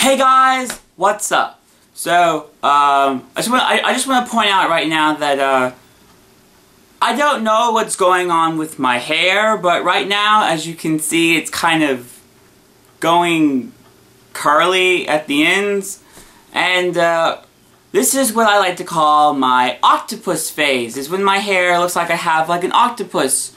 Hey guys, what's up? So, I just want to point out right now that I don't know what's going on with my hair, but right now, as you can see, it's kind of going curly at the ends, and this is what I like to call my octopus phase. Is when my hair looks like I have like an octopus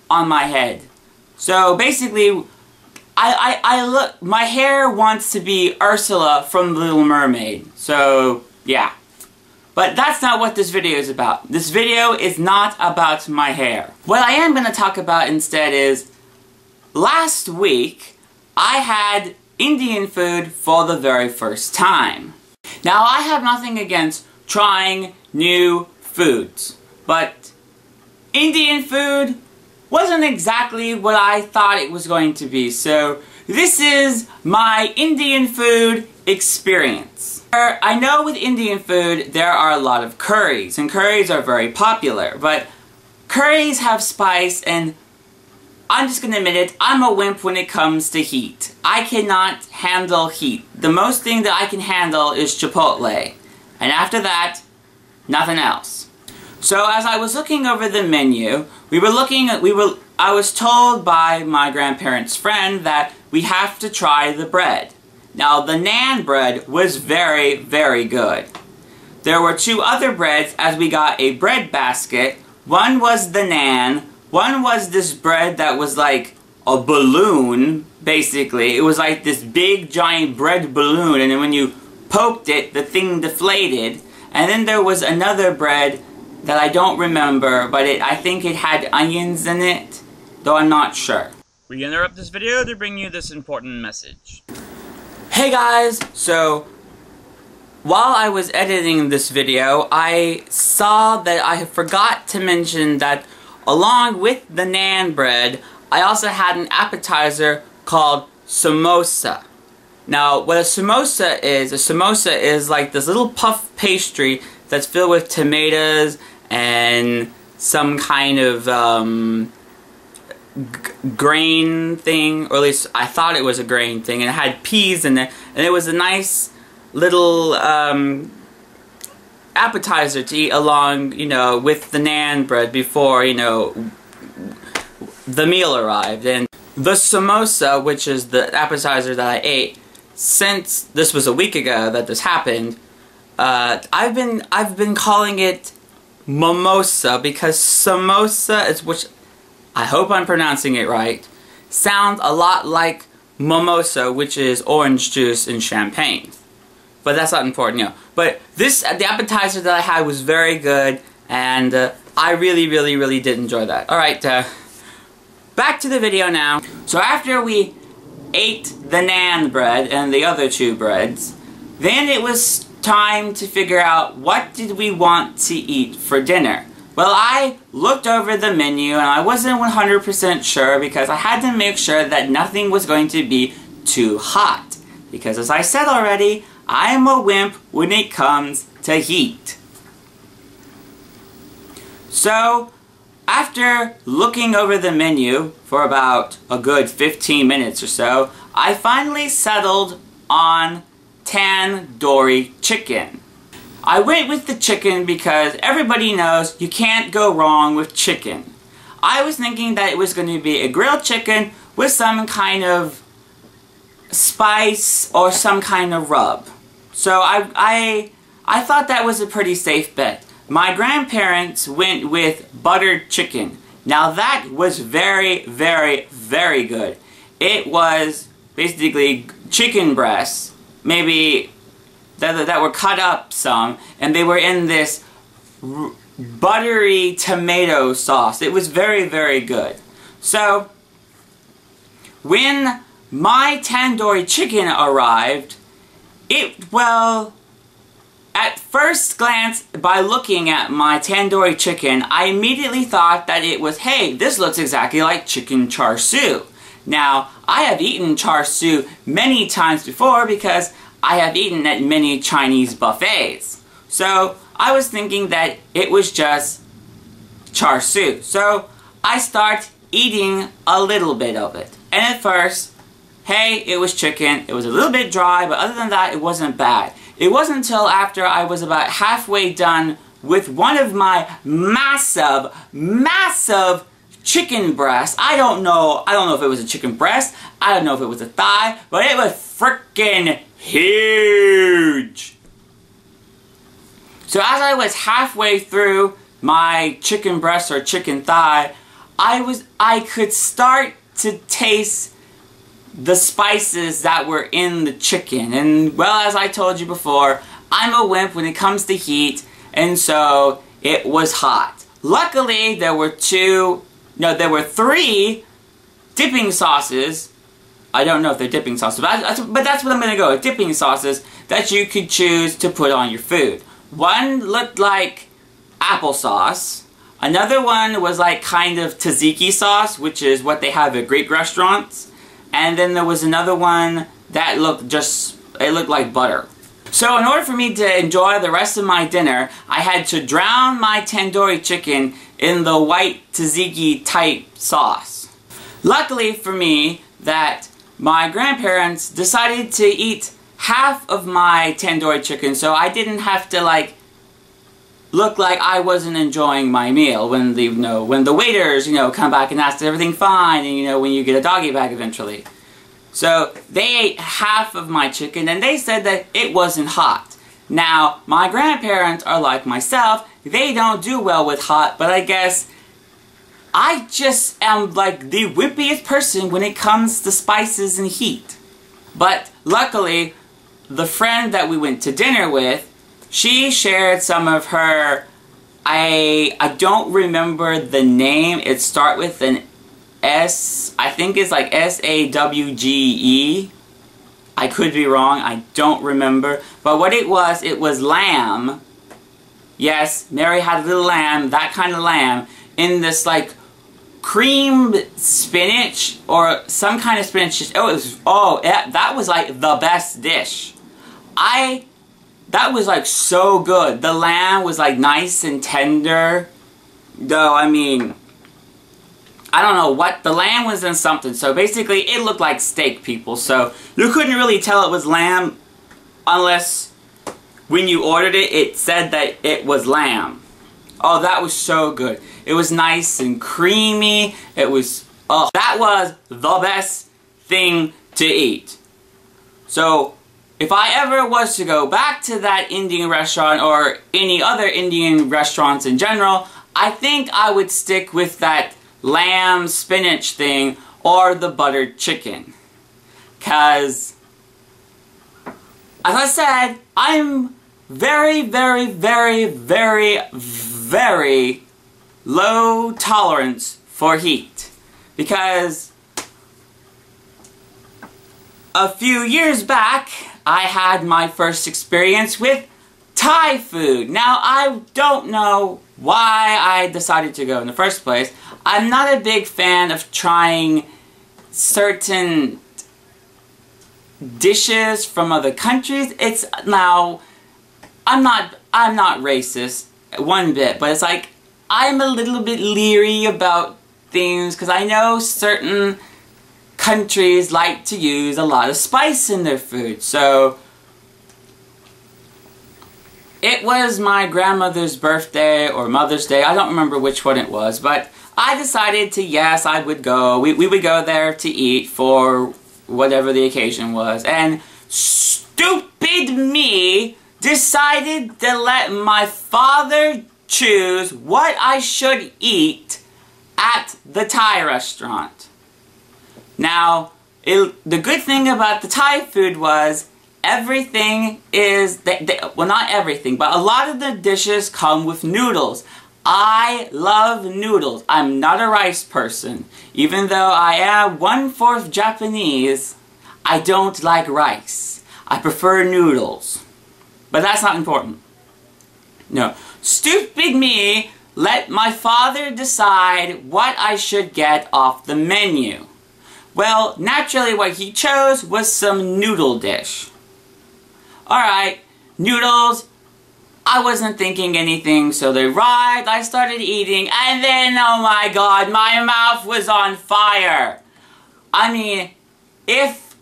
on my head. So basically, my hair wants to be Ursula from The Little Mermaid. So, yeah. But that's not what this video is about. This video is not about my hair. What I am going to talk about instead is, last week, I had Indian food for the very first time. Now, I have nothing against trying new foods, but Indian food wasn't exactly what I thought it was going to be, so this is my Indian food experience. I know with Indian food there are a lot of curries, and curries are very popular, but curries have spice, and I'm just gonna admit it, I'm a wimp when it comes to heat. I cannot handle heat. The most thing that I can handle is Chipotle, and after that, nothing else. So as I was looking over the menu, I was told by my grandparents' friend that we have to try the bread. Now, the naan bread was very, very good. There were two other breads as we got a bread basket. One was the naan, one was this bread that was like a balloon, basically. It was like this big, giant bread balloon, and then when you poked it, the thing deflated. And then there was another bread that I don't remember, but I think it had onions in it, though I'm not sure. We interrupt this video to bring you this important message. Hey guys, so while I was editing this video, I saw that I forgot to mention that along with the naan bread, I also had an appetizer called Samosa. Now, what a samosa is like this little puff pastry that's filled with tomatoes and some kind of grain thing, or at least I thought it was a grain thing, and it had peas in it, and it was a nice little appetizer to eat along, you know, with the naan bread before, you know, the meal arrived. And the samosa, which is the appetizer that I ate, since this was a week ago that this happened, I've been calling it mimosa because samosa is, which I hope I'm pronouncing it right, sounds a lot like mimosa, which is orange juice and champagne. But that's not important, you know. But the appetizer that I had was very good, and I really did enjoy that. Alright, back to the video now. So after we ate the naan bread and the other two breads, then it was time to figure out what did we want to eat for dinner. Well, I looked over the menu and I wasn't 100% sure because I had to make sure that nothing was going to be too hot. Because as I said already, I am a wimp when it comes to heat. So, after looking over the menu for about a good 15 minutes or so, I finally settled on tandoori chicken. I went with the chicken because everybody knows you can't go wrong with chicken. I was thinking that it was going to be a grilled chicken with some kind of spice or some kind of rub. So I thought that was a pretty safe bet. My grandparents went with buttered chicken. Now that was very good. It was basically chicken breasts, maybe that were cut up some, and they were in this buttery tomato sauce. It was very good. So, when my tandoori chicken arrived, at first glance, by looking at my tandoori chicken, I immediately thought that it was, hey, this looks exactly like chicken char siu. Now, I have eaten char siu many times before because I have eaten at many Chinese buffets. So, I was thinking that it was just char siu. So, I start eating a little bit of it. And at first, hey, it was chicken. It was a little bit dry, but other than that, it wasn't bad. It wasn't until after I was about halfway done with one of my massive, massive chicken breasts. I don't know if it was a chicken breast, I don't know if it was a thigh, but it was freaking huge. So as I was halfway through my chicken breast or chicken thigh, I could start to taste the spices that were in the chicken. And well, as I told you before, I'm a wimp when it comes to heat, and so it was hot. Luckily, there were three dipping sauces. I don't know if they're dipping sauces, but that's what I'm going to go with. Dipping sauces that you could choose to put on your food. One looked like applesauce. Another one was like kind of tzatziki sauce, which is what they have at Greek restaurants. And then there was another one that looked like butter. So in order for me to enjoy the rest of my dinner, I had to drown my tandoori chicken in the white tzatziki type sauce. Luckily for me, that my grandparents decided to eat half of my tandoori chicken, so I didn't have to look like I wasn't enjoying my meal when the waiters come back and ask is everything fine, and when you get a doggy bag eventually. So they ate half of my chicken, and they said that it wasn't hot. Now, my grandparents are like myself. They don't do well with hot, but I guess I just am like the wimpiest person when it comes to spices and heat. But luckily, the friend that we went to dinner with, she shared some of her, I don't remember the name. It starts with an S, I think it's like S-A-W-G-E. I could be wrong, I don't remember. But what it was lamb. Yes, Mary had a little lamb, that kind of lamb, in this like cream spinach or some kind of spinach. That was like the best dish. That was like so good. The lamb was like nice and tender. Though, I mean, I don't know what, the lamb was in something. So basically it looked like steak, people. So you couldn't really tell it was lamb unless when you ordered it, it said that it was lamb. Oh, that was so good. It was nice and creamy. It was, that was the best thing to eat. So if I ever was to go back to that Indian restaurant or any other Indian restaurants in general, I think I would stick with that lamb spinach thing or the buttered chicken. 'Cause, as I said, I'm very, very, very, very, very low tolerance for heat. Because a few years back, I had my first experience with Thai food. Now, I don't know why I decided to go in the first place. I'm not a big fan of trying certain dishes from other countries. I'm not racist one bit, but it's like I'm a little bit leery about things because I know certain countries like to use a lot of spice in their food. So it was my grandmother's birthday or Mother's Day, I don't remember which one it was, but I decided to, yes, I would go. We would go there to eat for whatever the occasion was, and stupid me decided to let my father choose what I should eat at the Thai restaurant. Now, the good thing about the Thai food was everything is, well, not everything, but a lot of the dishes come with noodles. I love noodles. I'm not a rice person. Even though I am 1/4 Japanese, I don't like rice. I prefer noodles. But that's not important. No. Stupid me let my father decide what I should get off the menu. Well, naturally what he chose was some noodle dish. Alright, noodles. I wasn't thinking anything, so they arrived, I started eating, and then, oh my god, my mouth was on fire. I mean, if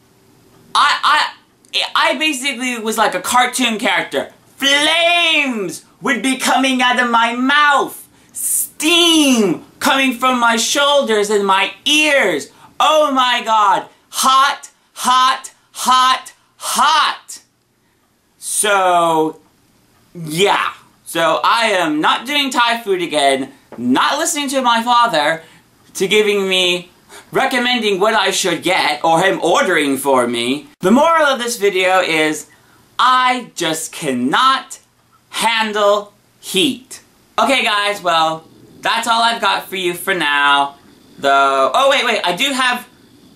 I basically was like a cartoon character. Flames would be coming out of my mouth. Steam coming from my shoulders and my ears. Oh my god. Hot, hot, hot, hot. So, yeah. So I am not doing Thai food again, not listening to my father, to giving me, recommending what I should get, or him ordering for me. The moral of this video is, I just cannot handle heat. Okay guys, well, that's all I've got for you for now. Oh wait, I do have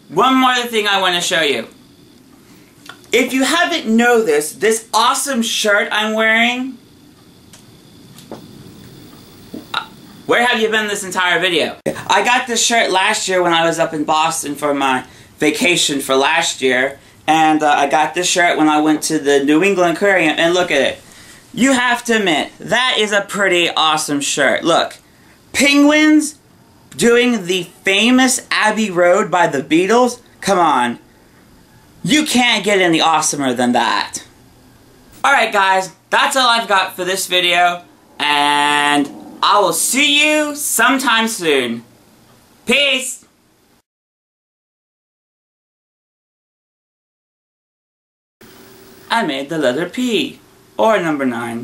one more thing I want to show you. If you haven't noticed, this awesome shirt I'm wearing, where have you been this entire video? I got this shirt last year when I was up in Boston for my vacation for last year. And I got this shirt when I went to the New England Aquarium, and look at it. You have to admit, that is a pretty awesome shirt. Look, penguins doing the famous Abbey Road by the Beatles? Come on. You can't get any awesomer than that. Alright guys, that's all I've got for this video, and I will see you sometime soon. Peace! I made the letter P, or number 9.